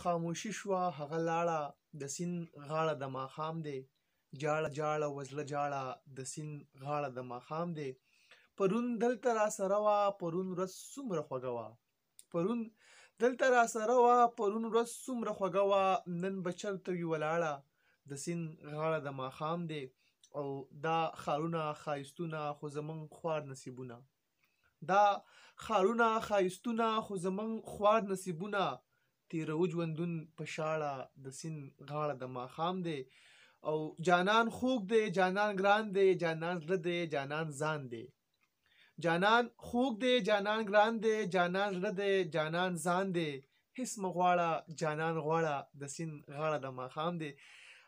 خاموشي شوه هغه لاړه د سیند غاړه د ماښام دی جاړه جاړه وزله جاړه د سیند غاړه د ماښام دی پرون دلته را سره وه پرون ورځ څومره خوږه وه پرون دلته را سره وه پرون ورځ څومره خوږه وه نن به چرته وي ولاړه د سیند غاړه د ماښام دی او دا ښارونه ښایستونه خو زمونږ خوار نصیبونه دا ښارونه ښایستونه خو زمونږ خوار نصیبونه تیرو ژوندون په شاړه د سیند غاړه د ماښام دی او جانان خوږ دی جانان ګران دی جانان زړه دی جانان ځان دی جانان خوږ دی جانان ګران دی جانان زړه دی جانان ځان دی هیڅ مه غواړه جانان غواړه د سیند غاړه د ماښام دی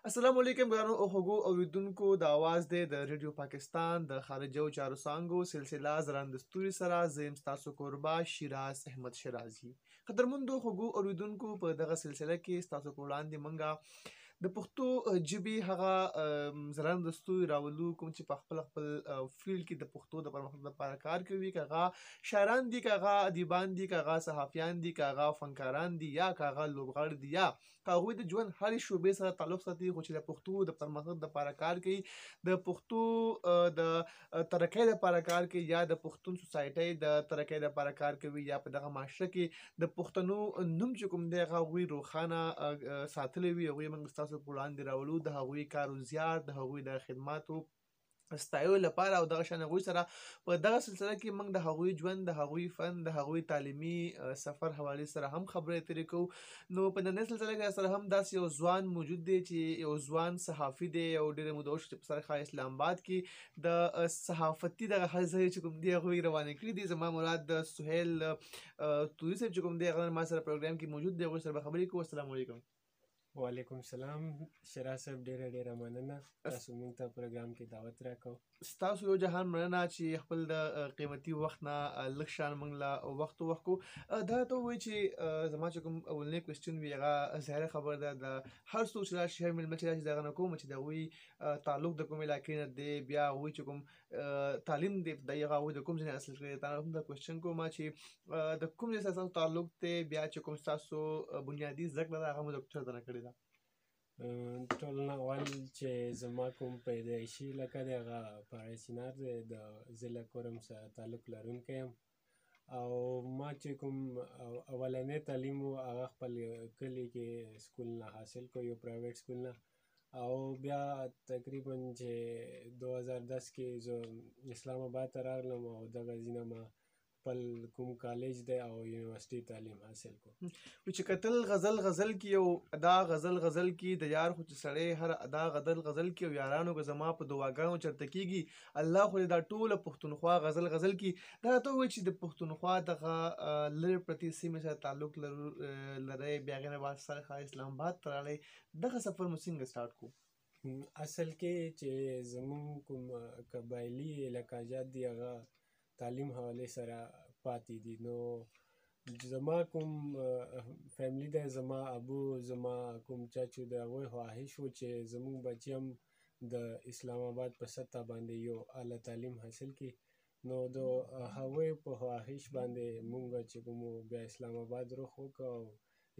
السلام علیکم ګرانو او خوږو اوریدونکو د اواز دی د ریډیو پاکستان د خارجو چارو څانګو سلسله ځلانده ستوري سره زه یم ستاسو کوربه شیراز احمد شیرازي قدرمندو خوږو اوریدونکو په دغه سلسله کې ستاسو په وړاندې موږ د پښتو ژبې هغه ځلانده ستوري راولو کوم چې په خپل فیلډ کې د پښتو د پرمختګ لپاره کار کوي که هغه شاعران دي که هغه ادیبان دي که هغه صحافیان دي که هغه فنکاران دي یا که هغه لوبغاړي دي یا که هغوی د ژوند هرې شعبې سره تعلق ساتي خو چې د پښتو د پرمختګ لپاره کار کوي د پښتو د ترقۍ لپاره کار کوي یا د پښتون سوسایټۍ د ترقۍ لپاره کار کوي یا په دغه معاشره کې د پښتنو نوم چې کوم دی هغه هغوی روښانه ساتلی وي هغوی موږ ستاسو په وړاندې راولو د هغوی کار و زیار د هغوی د خدماتو ستایلو لپاره او دغه شان هغوی سره په دغه سلسله کې موږ د هغوی ژوند د هغوی فن د هغوی تعلیمي سفر حوالې سره هم خبرې اترې کوو نو په نننۍ سلسله کې سره هم داسې یو ځوان موجود دی چې یو ځوان صحافي دی او ډېره موده وشوه چې په سرخا اسلام آباد کې د صحافتي دغه حلزه چې کوم دی هغوی روانې کړي دي زما مراد د سهیل توري صاحب چې کوم دی هغه ما سره پروګرام کې موجود دی هغوی سره به خبرې کوو السلام علیکم وعلیکم السلام شیراز صاحب ډیره مننه تاسو موږ ته پروګرام کې دعوت راکړو ستاسو یو جهان مننه چې خپل د قیمتي وخت نه لږ شان موږ له وخت وکړو دا ته ووایي چې زما چې کوم اولنی کوېسچن وي هغه ظاهره خبره ده د هر څوک چې راشي هر مېلمه چې راشي د هغه نه کوم چې د هغوی تعلق د کوم علاقې نه دی بیا هغوی چې کوم تعلیم دی ابتدایي هغه هغوی د کوم ځای نه حاصل کړی تا هم دا کوېسچن کوم چې د کوم ځای سره ستاسو تعلق دی بیا چې کوم ستاسو بنیادي زده کړه ده هغه مو د کوم ځای نه کړې ده ټول نه اول چې زما کوم پیدایشي علاقه دی هغه پاړی چنار دی د ضلع کورم سره تعلق لرونکی یم او ما چې کوم اولنی تعلیم و هغه خپل کلي کې سکول نه حاصل کړو یو پرایویټ سکول نه او بیا تقریبا چې 2010 کې زه اسلام آباد ته راغلم او دغه ځینه ما خپل کوم کالج دی او یونیورسټي تعلیم حاصل کو چې کتل غزل کې یو ادا غزل کې د یار خو چې سړی هر ادا غزل کې او یارانو که زما په دعاګانو چرته کېږي الله خو دا ټوله پښتونخوا غزل کې دا ته وایي چې د پښتونخوا دغه لرې پرتې سیمې سره تعلق لرئ بیا هغې نه بعد سرخا اسلام آباد ته راغلی دغه سفر مو څنګه سټارټ کړو اصل کې چې زمونږ کوم قبایلي علاقاجات دي هغه تعلیم حواله سره پاتې دي نو زما کوم فیملی دی زما ابو زما کوم چاچو د هغوی خواهش و چې زموږ بچي هم د اسلام آباد په سطح باندې یو اعلی تعلیم حاصل کړي نو د هغوی په خواهش باندې مونږ چې کوم بیا اسلام آباد رخ وکړو او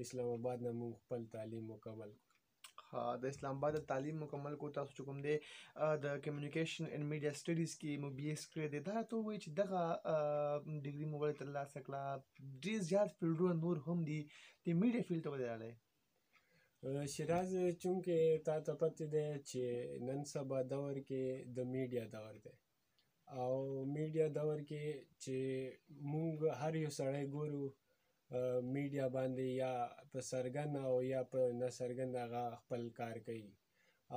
اسلام آباد نه مونږ خپل تعلیم مکمل کړو د اسلام آباد د تعلیم مکمل کو تاسو چې کوم دی د کمیونیکیشن اینډ میډیا سټډیز کې مو بي ایس کړی دی دا ته ووایي چې دغه ډګري مو ولې ترلاسه کړه ډېر زیات فیلډونه نور هم دي د میډیا فیلډ ته ولې راغلی شیراز چونکې تا ته پته دی چې نن سبا دور کې د میډیا دور دی او میډیا دور کې چې مونږ هر یو سړی ګورو میډیا باندې یا په څرګند او یا په ناڅرګند هغه خپل کار کوي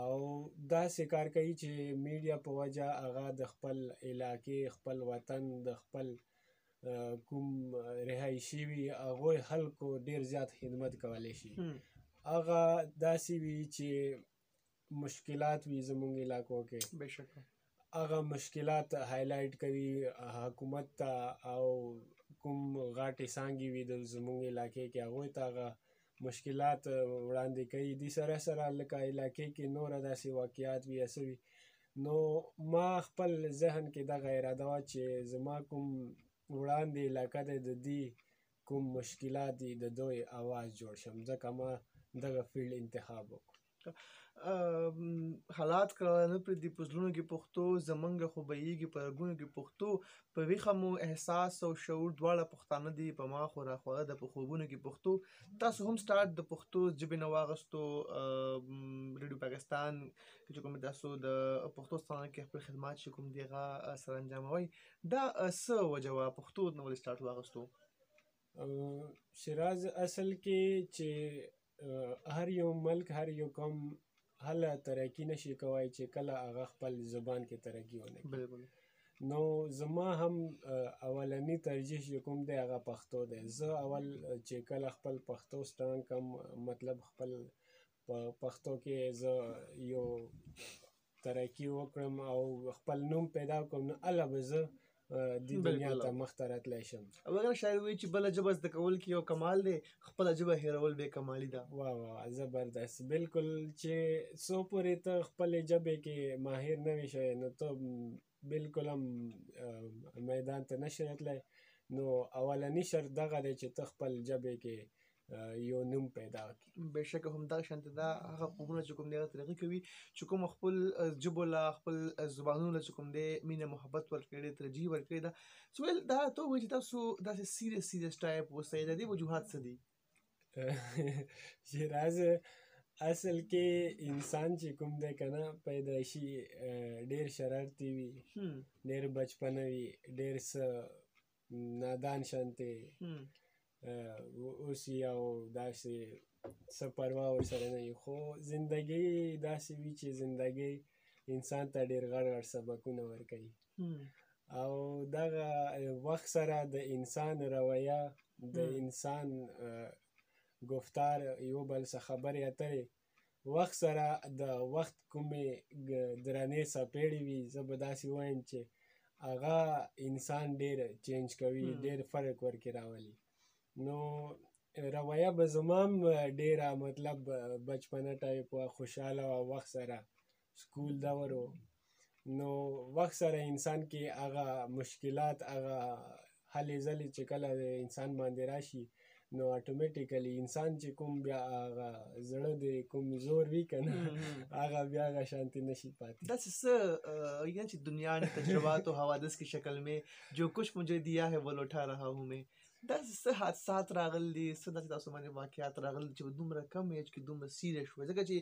او داسې کار کوي چې میډیا په وجه هغه د خپل علاقې خپل وطن د خپل کوم رهایشي وي هغوی خلکو ډېر زیات خدمت کولی شي هغه داسې وي چې مشکلات وي زموږ علاقو کې بېشکه هغه مشکلات هایلایټ کوي حکومت ته او کوم غاټې څانګې وي د زموږ علاقې کې هغوی ته هغه مشکلات وړاندې کوي دې سره سره لکه علاقې کې نوره داسې واقعات وي یا څه وي نو ما خپل ذهن کې دغه اراده وه چې زما کوم وړاندې علاقه دی د دې کوم مشکلات دي د دوی اواز جوړ شم، ځکه ما دغه فیلډ انتخاب وکړو. حالات کله نه پرېږدي په زړونو کې پښتو، زمونږ خو بهیږي په رګونو کې پښتو، په ویښه مو احساس او شعور دواړه پښتانه دي، په ما خو راخوره ده په خوبونو کې پښتو. تاسو هم سټارټ د پښتو ژبې نه واغستو، ریډیو پاکستان کې چې کوم تاسو د پښتو ستانه کې خپل خدمات چې کوم دي هغه سره انجاموئ، دا څه وجه وه پښتو نه ولې سټارټ واغستو؟ شیراز اصل کې چې هر یو ملک هر یو قوم هله ترقي نشي کوای چې کله هغه خپل زبان کې ترقي ونه کړي. بالکل. نو زما هم اولنی ترجیح چې کوم دی هغه پښتو دی. زه اول چې کله خپل پښتو سټارټ کوم، مطلب خپل په پښتو کې زه یو ترقي وکړم او خپل نوم پیدا کړم، نو هله به زه دې دنیا ته مخته راتلی شم. وګوره شاعر وایي چې بله ژبه زده کول کې یو کمال دی، خپله ژبه هېرول بې کمالي ده. واه زبردست. بالکل چې څو پورې ته خپلې ژبې کې ماهر نه وي شوی، نو ته بالکل هم میدان ته نشي راتلی. نو اولنی شرط دغه دی چې ته خپل ژبې کې یو نوم پیدا کړي. بېشکه همدغه شانته دا هغه قومونه چې کوم دی هغه ترقي کوي چې کوم خپل ژبو له خپل زبانونو له چې کوم دی مینه محبت ورکړی دی، ترجیح ورکړې ده. څه ویل دا ته ووایي چې تاسو داسې سیریس ټایپ اوسئ، د دې وجوهات څه دي؟ شیراز اصل کې انسان چې کوم دی که نه پیدایشي ډېر شرارتي وي، ډېر بچپنه وي، ډېر څه نادان شانتې اوس یو داسې څه پروا ورسره نه وي. خو زندګي داسې وي چې زندګي انسان ته ډېر غټ غټ سبقونه ورکوي، او دغه وخت سره د انسان رویه، د انسان گفتار، یو بل څه خبرې اترې، وخت سره د وخت کومې درنې څپېړې وي، زه به داسې وایم چې هغه انسان ډېر چینج کوي، ډېر فرق ورکې راولي. نو رویه به زما هم ډېره مطلب بچپنه ټایپ وه، خوشحاله وه. وخت سره سکول دور و، نو وخت سره انسان کې هغه مشکلات، هغه هلې ځلې چې کله د انسان باندې راشي، نو اټومیټیکلی انسان چې کوم بیا هغه زړه د کوم زور وي که نه، هغه بیا هغه شانتي نشي پاتې. داسې څه یعنی چې دنیا نے تجربات و حوادث کی شکل میں جو کچھ مجھے دیا ہے وہ لوٹا رہا ہوں میں، داسې څه حادثات راغلي دي، څه داسې تاسو باندې واقعات راغلي چې په دومره کم ایج کې دومره سیریس شوی؟ ځکه چې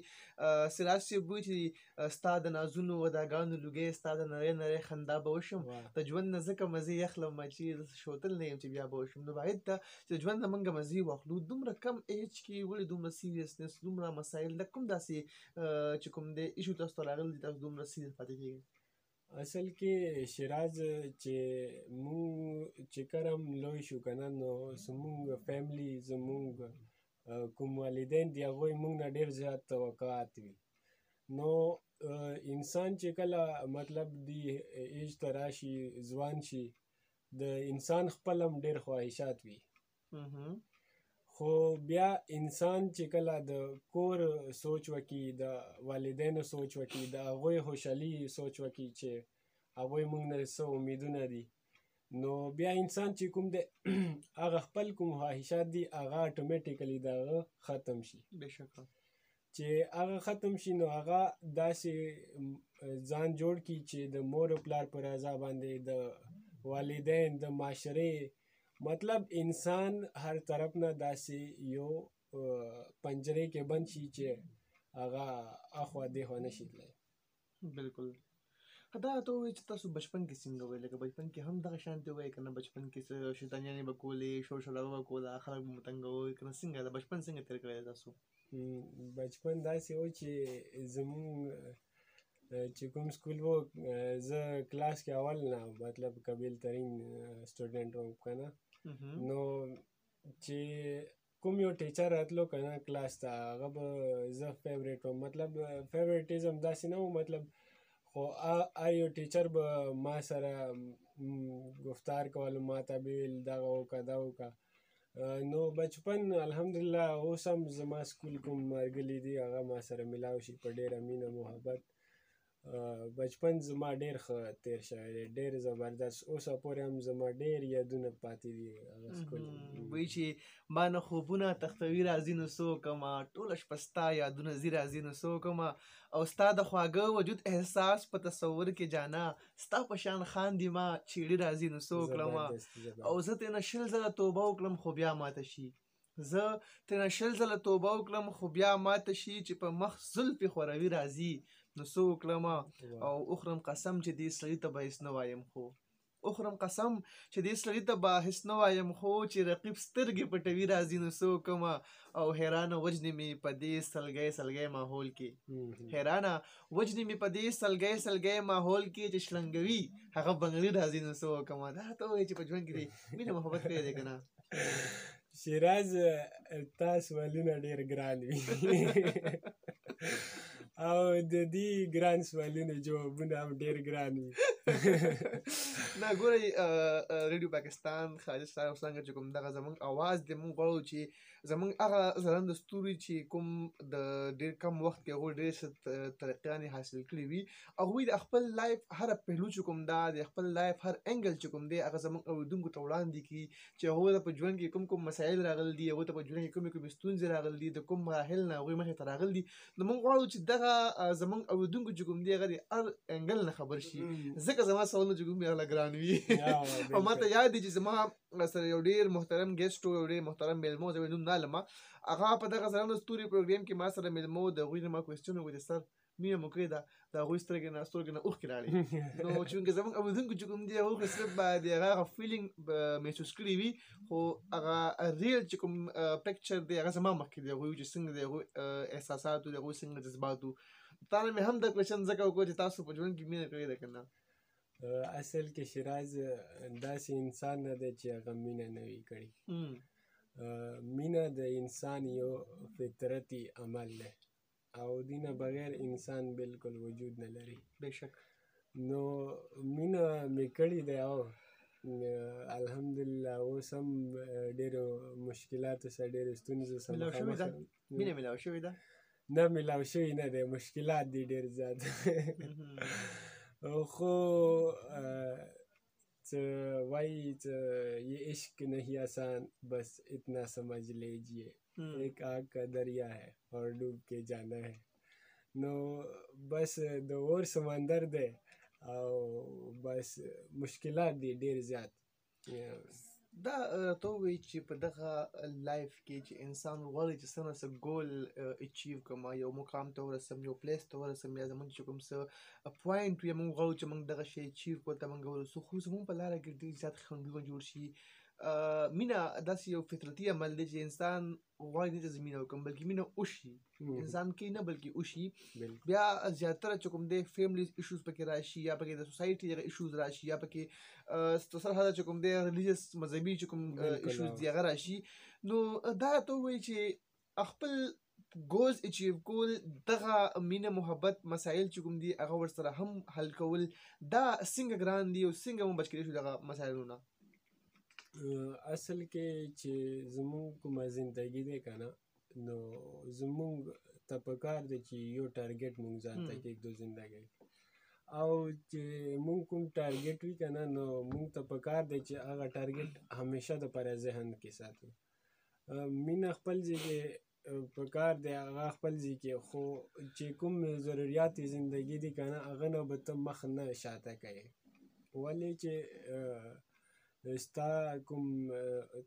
سراج صاحب وایي چې ستا د نازونو وداګانو لوګی، ستا د نرۍ نرۍ خندا به وشم، د ژوند نه ځکه مزې اخلم چې شوتل نه یم چې بیا به وشم. نو باید ته چې د ژوند نه موږ مزې واخلو، دومره کم ایج کې ولې دومره سیریسنس، دومره مسایل، د کوم داسې چې کوم دی ایشو تاسو ته راغلی دی تاسو دومره سیریس پاتې کېږئ؟ اصل کې شیراز چې مونږ چې کرم لوی شو که نه، نو زمونږ فیملی، زمونږ کوم والدین دي، هغوی مونږ نه ډېر زیات توقعات وي. نو انسان چې کله مطلب دی ایج ته راشي، ځوان شي، د انسان خپل هم ډېر خواهشات وي. خو بیا انسان چې کله د کور سوچ وکړي، د والدینو سوچ وکړي، د هغوی خوشحالي سوچ وکړي چې هغوی موږ نه څه امیدونه دي، نو بیا انسان چې کوم دی هغه خپل کوم خواهشات دي هغه اټومیټیکلی د هغه ختم شي. بېشکه چې هغه ختم شي، نو هغه داسې ځان جوړ کړي چې د مور او پلار په رضا باندې، د والدین، د معاشرې، مطلب انسان هر طرف نه داسې یو پنجرې کې بند شي چې هغه اخوا دېخوا نشي تللی. بالکل. دا ته ووایي چې تاسو بچپن کې څنګه وئ؟ لکه بچپن کې هم دغه شانتې وئ که نه؟ بچپن کې څه شیطانیانې به کولې، شور شرابه به کوله، خلک به مو تنګول که نه؟ څنګه د بچپن څنګه تېر کړی دی تاسو؟ بچپن داسې و چې زمونږ چې کوم سکول و، زه کلاس کې اول نه، مطلب قبیل ترین سټوډنټ وم که نه. نو چې کوم یو ټیچر راتلو که نه کلاس ته، هغه به زه فیوریټ وم. مطلب فیوریټیزم داسې نه و، مطلب خو یو ټیچر به ما سره گفتار کول، ما ته به ویل دغه وکړه دا وکړه. نو بچپن الحمدلله اوس هم زما سکول کوم ملګري دي هغه ما سره میلاو شي په ډېره مینه محبت. بچپن زما ډېر ښه تېر شوی دی، ډېر زبردست. اوسه پورې هم زما ډېر یادونه پاتې دي هغه ښکلي. وایي چې ما نه خوبونه تختوي راځي نو څه وکړمه، ټوله شپه ستا یادونه ځي راځي نو څه وکړمه، او ستا د خواږه وجود احساس په تصور کې جانا، ستا په شان خاندي ما چیړي راځي نو څه وکړمه، او زه ترېنه 100 ځله توبه وکړم خو بیا ماته شي، زه ترېنه 100 ځله توبه وکړم خو بیا ماته شي، چې په مخ زلفې خوروي راځي نو څه وکړمه، او اخرم قسم چې دې سړي ته به هېڅ نه وایم، خو اخرم قسم چې دې سړي ته به هېڅ نه وایم، خو چې رقیب سترګې پټوي راځي نو څه وکړمه، او حیرانه وجنې مې په دې سلګۍ سلګۍ ماحول کې، حیرانه وجنې مې په دې سلګۍ سلګۍ ماحول کې، چې شلنګوي هغه بنګړي راځي نو څه وکړمه. دا ته وایي چې په ژوند کې دې مینه محبت کړی دی که نه؟ شیراز تا سوالونه ډېر ګران وي او د دې ګران سوالونو جوابونه هم ډېر ګران وي. نه ګورئ، ریډیو پاکستان خالد صاحب څنګه چې کوم دغه زموږ اواز دی، موږ غواړو چې زموږ هغه ځلانده ستوري چې کوم د ډېر کم وخت کې هغوی ډېر څه ترقیانې حاصل کړي وي، هغوی د خپل لایف هره پهلو چې کوم دا د خپل لایف هر انګل چې کوم دی هغه زموږ اورېدونکو ته وړاندې کړي، چې هغوی ته په ژوند کې کوم کوم مسایل راغلي دي، هغوی ته په ژوند کې کومې کومې ستونزې راغلي دي، د کوم مراحل نه هغوی مخې ته راغلي دي، نو موږ غواړو چې دغه زموږ اورېدونکو چې کوم دی هغه د هر انګل نه خبر شي، ځکه زما سوالونه چې کوم دي هغه ګران وي. او ماته یاد دی چې زما سره یو ډېر محترم ګیسټ و، یو ډېر محترم میلمه و، زه نوم نه لمه، هغه په دغه ځلانده ستوري پروګرام کې ما سره میلمه و، د هغوی نه ما کوېسچن وکړو چې سر مینه مو کړې ده، د هغوی سترګې نه اوښکې راغلې، نو چونکې زموږ اورېدونکو چې کوم دي هغوی صرف به د هغه فیلینګ محسوس کړي وي، خو هغه ریل چې کوم پکچر دی هغه زما مخکې دی، هغوی چې څنګه د هغوی احساسات و، د هغوی څنګه جذبات و. تا نه مې هم دا کوېسچن ځکه وکړو چې تاسو په ژوند کې مینه کړې ده که نه؟ اصل کې شیراز داسې انسان نه دی چې هغه مینه نه وي کړې. مینه د انسان یو فطرتي عمل دی او دې نه بغیر انسان بالکل وجود نه لري. بېشک. نو مینه مې کړې دی او الحمدلله اوس هم ډېرو مشکلاتو سره ډېرو ستونزو سره مخامخ یم. مینه میلاو شوې ده؟ نه میلاو شوې نه دی، مشکلات دي ډېر زیات خو वही ये इश्क नहीं आसान बस इतना समझ लीजिए एक आग का दरिया है और डूब के जाना है. نو بس د اور سمندر دی او بس مشکلات دي ډېر زیات. دا ته ووایي چې په دغه لایف کې چې انسان غواړي چې څه نه څه ګول اچیو کړم، یو مقام ته ورسم، یو پلیس ته ورسم، یا زموږ چې کوم څه پوینټ وي موږ غواړو چې موږ دغه شی اچیو کړو ته موږ ورسو، خو زموږ په لاره کې ډېر زیات خنډونه جوړ شي. مینه داسې یو فطرتي عمل دی چې انسان غواړي نه چې مینه وکړم بلکې مینه وشي، انسان کې نه بلکې وشي. بیا زیاتره چې کوم دی فیملی ایشوز پکې راشي، یا پکې د سوسایټي هغه ایشوز راشي، یا پکې سره حدا چې کوم دی ریلیجس مذهبي چې کوم ایشوز دي هغه راشي. نو دا ته ووایي چې خپل ګولز اچیو کول، دغه مینه محبت مسایل چې کوم دي هغه ورسره هم حل کول، دا څنګه ګران دي او څنګه مو بچ کېدای شو دغه مسایلو نه؟ اصل کې چې زموږ کومه زندګي دی که نه، نو زموږ ته پکار دی چې یو ټارګټ موږ ځان ته کېږدو زندګۍ، او چې موږ کوم ټارګټ وي که نه، نو موږ ته پکار دی چې هغه ټارګټ همیشه دپاره ذهن کې ساتو. مینه خپل ځای کې پکار دی، هغه خپل ځای کې، خو چې کوم ضروریات زندګي دي که نه، هغه نه به ته مخ نه شاته کوې، ولې چې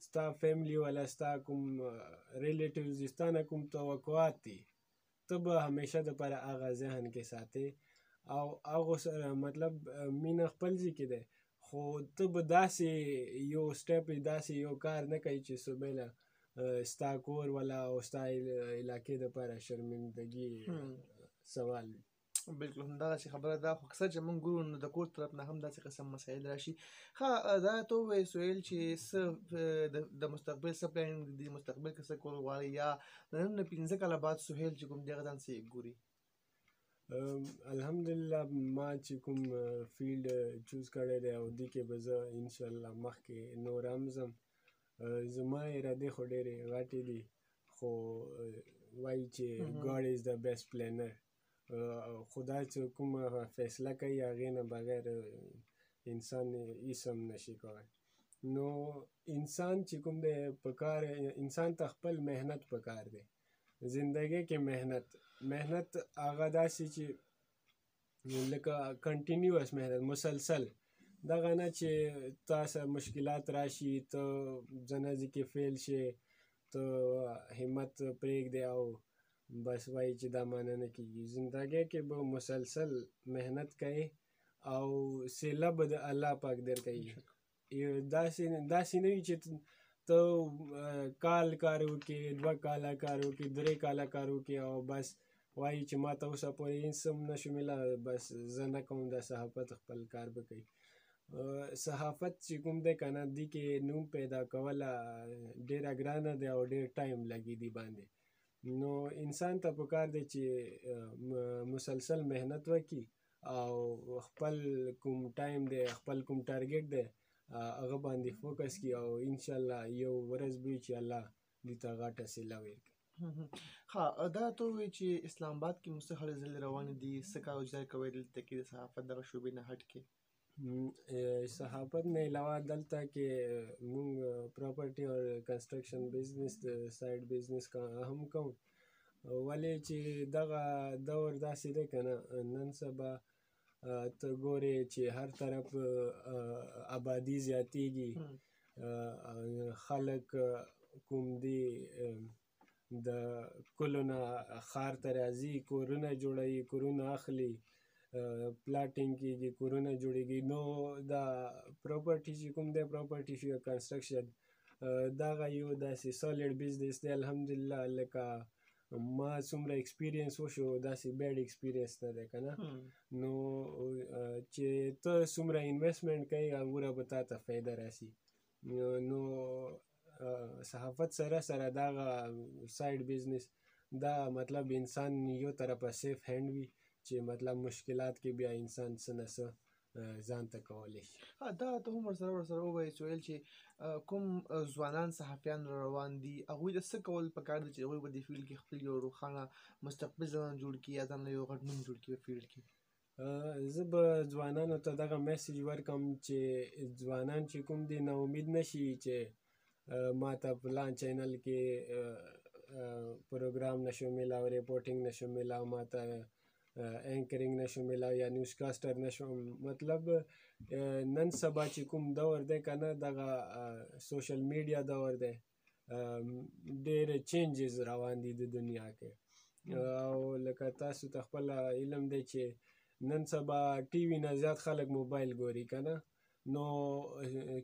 ستا فیملی والا ستا کوم ریلیټیوز ستا نه کوم توقعات دي، ته به همیشه دپاره هغه ذهن کې ساتې، او هغو سره مطلب مینه خپل ځای کې دی، خو ته به داسې یو سټیپ داسې یو کار نه کوي چې صبحله ستا کور والا او ستا علاقې دپاره شرمندګي سوال وي. بالکل همدغسې خبره ده، خو اکثر چې موږ ګورو نو د کور طرف نه هم داسې قسم مسایل راشي. ښه، دا ته ووایې سهیل چې څه د مستقبل څه پلان دي، مستقبل کې څه کول غواړې، یا د نن نه 15 کاله بعد سهیل چې کوم دی هغه ځان څه ګوري؟ الحمدلله ما چې کوم فیلډ چوز کړی دی او دې کې به زه انشاءالله مخکې نور هم ځم. زما ارادې خو ډېرې غټې دي، خو وایي چې God is the best planner خدای چې کومه فیصله کوي هغې نه بغیر انسان هیڅ هم نشي کولی. نو انسان چې کوم دی پکار انسان ته خپل محنت پکار دی. زندګۍ کې محنت هغه داسې چې لکه کنټینیوس محنت مسلسل، دغه نه چې تاسو مشکلات راشي ته ځنه کې فیل شي ته همت پرېږدې او بس وایي چې دا معنی نه کېږي. زندګۍ کې به مسلسل محنت کوي او صله به د الله پاک درکوي. داسې نه وي چې ته کال کار وکړې، 2 کاله کار وکړې، 3 کاله کار وکړې او بس وایي چې ما ته اوسه پورې هېڅ هم نشو میله، بس زه نه کوم دا صحافت خپل کار به کوي. صحافت چې کوم دی که نه دې کې نوم پیدا کوله ډېره ګرانه دی او ډېر ټایم لګي دې باندې. نو انسان ته پکار دی چې مسلسل محنت وکړي او خپل کوم ټایم دی خپل کوم ټارګټ دی هغه باندې فوکس کړي او انشاءالله یو ورځ به وي چې الله دې ته غټه صله ورکړي. ها دا ته ووایي چې اسلام آباد کې مو څه هلې ځلې روانې دي، څه کار او ځای کوئ دلته کې د صحافت دغه شعبې نه هټ کې؟ صحافت نه علاوه دلته کې مونږ پراپرټي او کنسټرکشن بزنس د سایډ بزنس هم کوو. ولې چې دغه دور داسې دی که نه نن سبا ته ګورې چې هر طرف آبادي زیاتېږي، خلک کوم دي د کلو نه ښار ته راځي، کورونه جوړوي، کورونه اخلي، پلاټینګ کېږي، کورونه جوړېږي. نو دا پراپرټي چې کوم دی پراپرټي شو یا کنسټرکشن دغه یو داسې سالډ بزنس دی. الحمدلله لکه ما څومره ایکسپیرینس وشو داسې بیډ ایکسپیرینس نه دی که نه. نو چې ته څومره انویسټمنټ کوې هغومره به تا ته فایده راسي. نو صحافت سره سره دغه سایډ بزنس دا مطلب انسان یو طرفه سیف هینډ وي چې مطلب مشکلات کې بیا انسان څه نه څه ځان ته کولی شي. دا ته هم ورسره ووایې چې ویل چې کوم ځوانان صحافیان روان دي هغوی ته څه کول پکار دي چې هغوی په دې فیلډ کې خپل یو روښانه مستقبل ځان جوړ کړي یا ځان له یو غټ نوم جوړ کړي په فیلډ کې؟ زه به ځوانانو ته دغه میسج ورکړم چې ځوانان چې کوم دي نا امید نشي چې ما ته فلان چینل کې پروګرام نشو میلاو، ریپورټینګ نشو میلاو، ما ته اینکرینګ نشو میلاو یا نیوز کاسټر نشو. مطلب نن سبا چې کوم دور دی که نه دغه سوشل میډیا دور دی، ډېرې چینجز روان دي د دنیا کې. او لکه تاسو ته خپل علم دی چې نن سبا ټي وي نه زیات خلک موبایل ګوري که نه. نو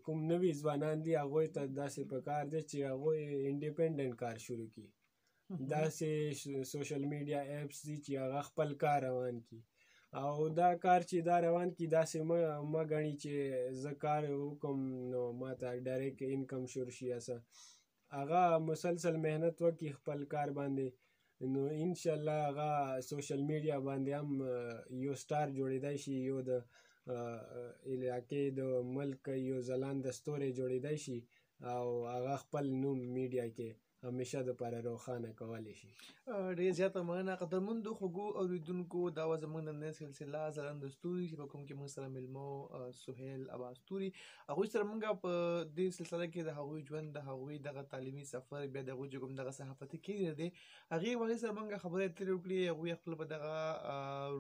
کوم نوي ځوانان دي هغوی ته داسې پکار دی چې هغوی انډیپنډنټ کار شروع کړي، داسې سوشل میډیا ایپس دي چې هغه خپل کار روان کړي او دا کار چې دا روان کړي داسې مه ګڼي چې زه کار وکړم نو ما ته ډایرکټ انکم شروع شي. هغه مسلسل محنت وکړي خپل کار باندې نو انشاءالله هغه سوشل میډیا باندې هم یو سټار جوړېدای شي، یو د علاقې د ملک یو ځلانده ستوری جوړېدای شي او هغه خپل نوم میډیا کې همیشه دپاره روښانه کولی شي. ډېر زیاته مننه قدرمندو خوږو اورېدونکو. دا وه زموږ نننۍ سلسله ځلانده ستوري چې په کوم کې موږ سره میلمه سهیل عباس توري، هغوی سره موږ په دې سلسله کې د هغوی ژوند، د هغوی دغه تعلیمي سفر، بیا د هغوی چې کوم دغه صحافتي کیریر دی هغې هغې سره موږ خبرې اترې وکړې. هغوی خپل په دغه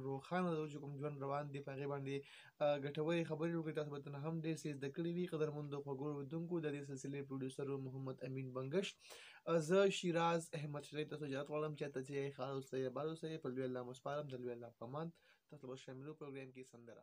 روښانه چې کوم ژوند روان دی په هغې باندې ګټورې خبرې وکړې. تاسو به ترنه هم ډېر څه زده کړي وي. قدرمندو خوږو اورېدونکو د دې سلسلې پروډیوسر محمد امین بنګش، زه شیراز احمد شریف تاسو اجازت غواړم چې هلته ځئ ښه اوسئ، اباد اوسئ. په لوی الله مو سپارم، د لوی الله په امان. تاسو به شاملو پروګرام کې سندره.